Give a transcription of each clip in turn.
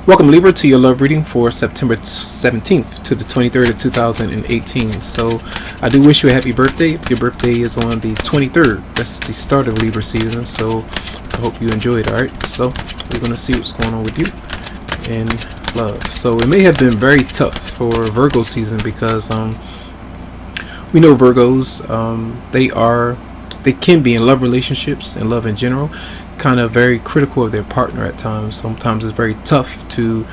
Welcome, Libra, to your love reading for September 17th to the 23rd of 2018. So, I do wish you a happy birthday. If your birthday is on the 23rd, that's the start of Libra season. So, I hope you enjoy it. Alright, so we're going to see what's going on with you in love. So, it may have been very tough for Virgo season because we know Virgos, they can be in love relationships and love in general, kind of very critical of their partner at times. Sometimes it's very tough to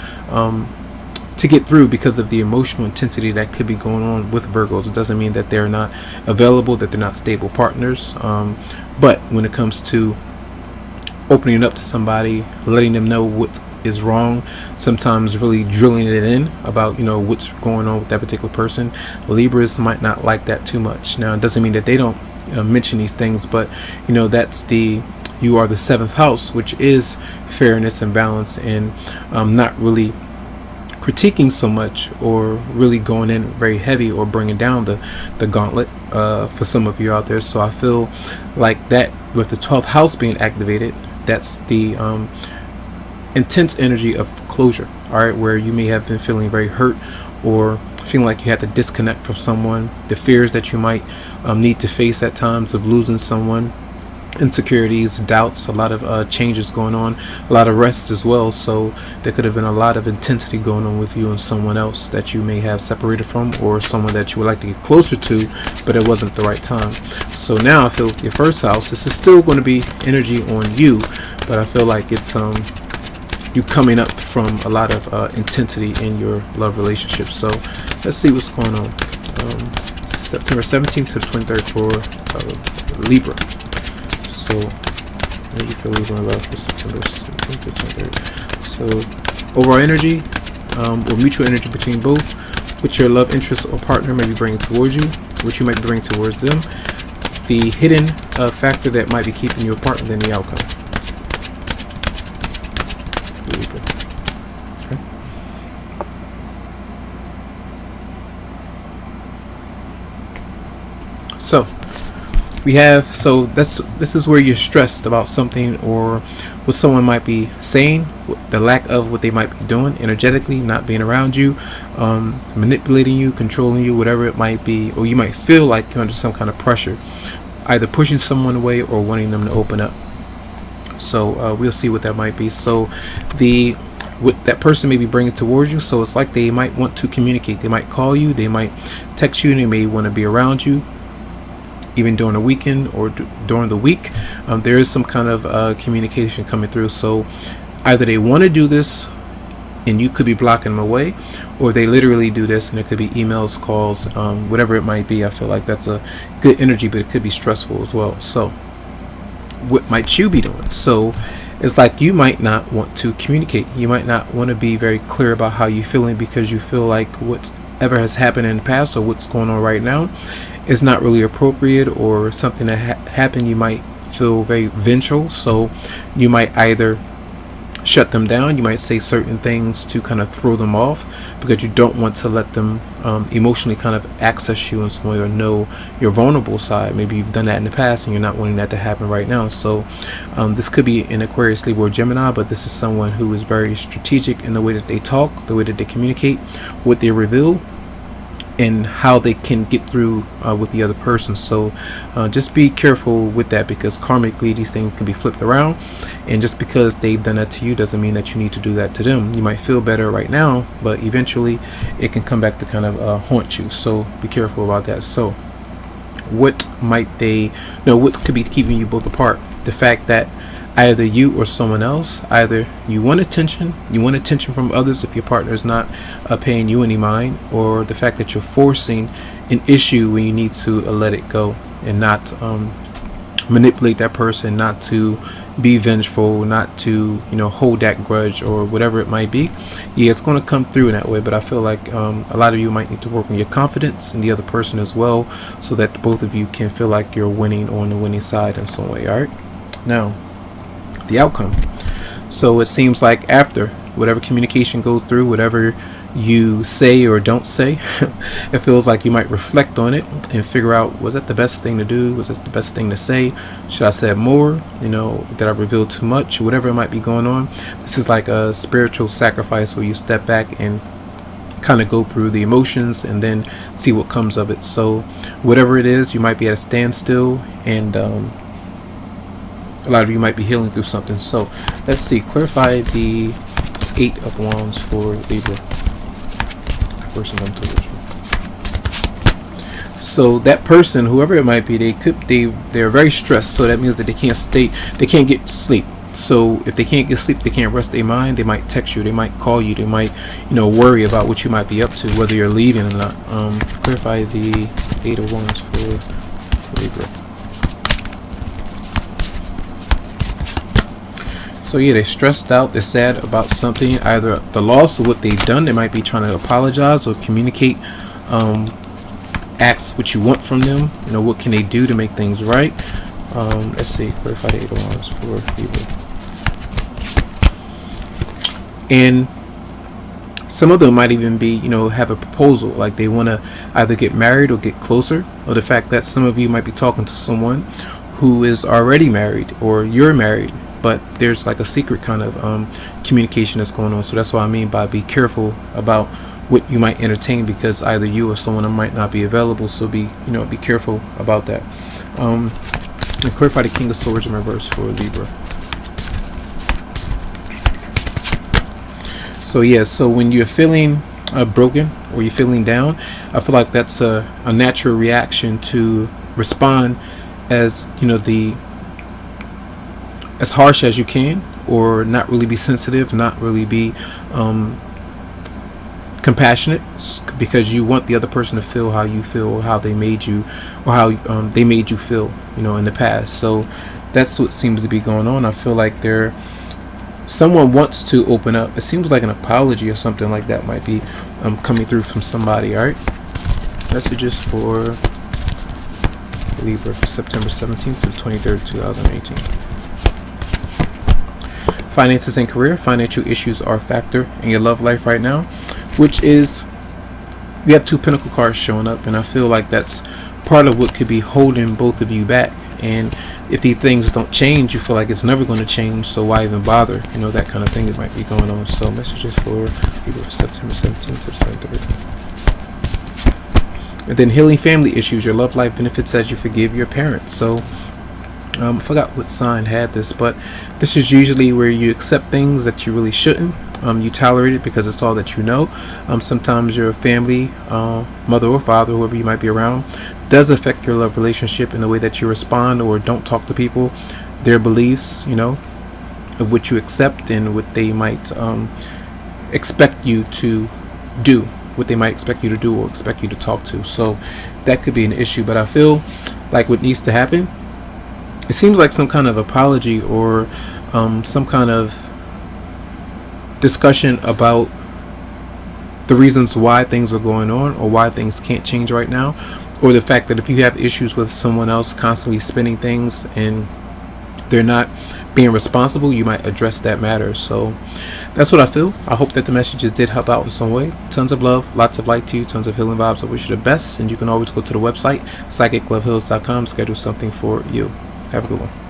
get through because of the emotional intensity that could be going on with Virgos. It doesn't mean that they're not available, that they're not stable partners, but when it comes to opening up to somebody, letting them know what is wrong, sometimes really drilling it in about what's going on with that particular person, Libras might not like that too much. Now, it doesn't mean that they don't mention these things, but that's you are the seventh house, which is fairness and balance, and not really critiquing so much or really going in very heavy or bringing down the gauntlet for some of you out there. So I feel like that with the 12th house being activated, that's the intense energy of closure, all right, where you may have been feeling very hurt or feeling like you had to disconnect from someone, the fears that you might need to face at times of losing someone, insecurities, doubts, a lot of changes going on, a lot of rest as well. So there could have been a lot of intensity going on with you and someone else that you may have separated from, or someone that you would like to get closer to, but it wasn't the right time. So now I feel your first house, this is still going to be energy on you, but I feel like it's you coming up from a lot of intensity in your love relationship. So let's see what's going on. September 17th to the 23rd for Libra. So maybe for Libra love for September 17th to 23rd. So overall energy or mutual energy between both, what your love interest or partner may be bringing towards you, what you might be bringing towards them, the hidden factor that might be keeping you apart, and then the outcome. Libra. Okay. So we have, this is where you're stressed about something or what someone might be saying, the lack of what they might be doing energetically, not being around you, manipulating you, controlling you, whatever it might be, or you might feel like you're under some kind of pressure, either pushing someone away or wanting them to open up. So we'll see what that might be. So what that person may be bringing towards you, so it's like they might want to communicate. They might call you, they might text you, they may want to be around you even during the weekend or during the week. There is some kind of communication coming through. So either they want to do this and you could be blocking them away, or they literally do this and it could be emails, calls, whatever it might be. I feel like that's a good energy, but it could be stressful as well. So what might you be doing? So it's like you might not want to communicate. You might not want to be very clear about how you're feeling because you feel like whatever has happened in the past or what's going on right now is not really appropriate, or something that happened, you might feel very vengeful. So you might either shut them down, you might say certain things to kind of throw them off because you don't want to let them emotionally kind of access you in some way or know your vulnerable side. Maybe you've done that in the past and you're not wanting that to happen right now. So this could be an Aquarius, Libra, or Gemini, but this is someone who is very strategic in the way that they talk, the way that they communicate, what they reveal, and how they can get through with the other person. So just be careful with that, because karmically these things can be flipped around, and just because they've done that to you doesn't mean that you need to do that to them. You might feel better right now, but eventually it can come back to kind of haunt you. So be careful about that. So what might they know? What could be keeping you both apart? The fact that either you or someone else, either you want attention from others if your partner is not paying you any mind, or the fact that you're forcing an issue when you need to let it go and not manipulate that person, not to be vengeful, not to hold that grudge or whatever it might be. Yeah, it's going to come through in that way, but I feel like a lot of you might need to work on your confidence in the other person as well, so that both of you can feel like you're winning on the winning side in some way. All right, now the outcome. So it seems like after whatever communication goes through, whatever you say or don't say, it feels like you might reflect on it and figure out, was that the best thing to do? Was this the best thing to say? Should I say more? Did I reveal too much? Whatever might be going on. This is like a spiritual sacrifice where you step back and kind of go through the emotions and then see what comes of it. So whatever it is, you might be at a standstill, and a lot of you might be healing through something. So let's see, clarify the 8 of Wands for Libra. Person I'm towards you. So that person, whoever it might be, they're very stressed. So that means that they can't get sleep. So if they can't get sleep, they can't rest their mind. They might text you, they might call you, they might worry about what you might be up to, whether you're leaving or not. Clarify the 8 of Wands for Libra. So yeah, they're stressed out, they're sad about something, either the loss of what they've done. They might be trying to apologize or communicate, ask what you want from them. What can they do to make things right? Let's see, clarify the 8 of Wands for Libra. And some of them might even be, have a proposal, like they want to either get married or get closer, or the fact that some of you might be talking to someone who is already married, or you're married, but there's like a secret kind of communication that's going on. So that's what I mean by be careful about what you might entertain, because either you or someone might not be available. So be careful about that. And clarify the King of Swords in reverse for Libra. So yeah, so when you're feeling broken or you're feeling down, I feel like that's a natural reaction to respond as as harsh as you can, or not really be sensitive, not really be compassionate, because you want the other person to feel how you feel, or how they made you, or how they made you feel, in the past. So that's what seems to be going on. I feel like someone wants to open up. It seems like an apology or something like that might be coming through from somebody. All right, messages for Libra for September 17th to 23rd, 2018. Finances and career. Financial issues are a factor in your love life right now, which is, we have 2 Pentacle cards showing up, and I feel like that's part of what could be holding both of you back. And if these things don't change, you feel like it's never going to change, so why even bother? That kind of thing that might be going on. So messages for September 17th to 23rd. And then healing family issues. Your love life benefits as you forgive your parents. So I forgot what sign had this, but this is usually where you accept things that you really shouldn't. You tolerate it because it's all that you know. Sometimes your family, mother or father, whoever you might be around, does affect your love relationship in the way that you respond or don't talk to people, their beliefs, of what you accept and what they might expect you to do, what they might expect you to do or expect you to talk to. So that could be an issue. But I feel like what needs to happen, it seems like some kind of apology or some kind of discussion about the reasons why things are going on, or why things can't change right now, or the fact that if you have issues with someone else constantly spinning things and they're not being responsible, you might address that matter. So that's what I feel. I hope that the messages did help out in some way. Tons of love, lots of light to you, tons of healing vibes. I wish you the best, and you can always go to the website psychicloveheals.com, schedule something for you. Have a good one.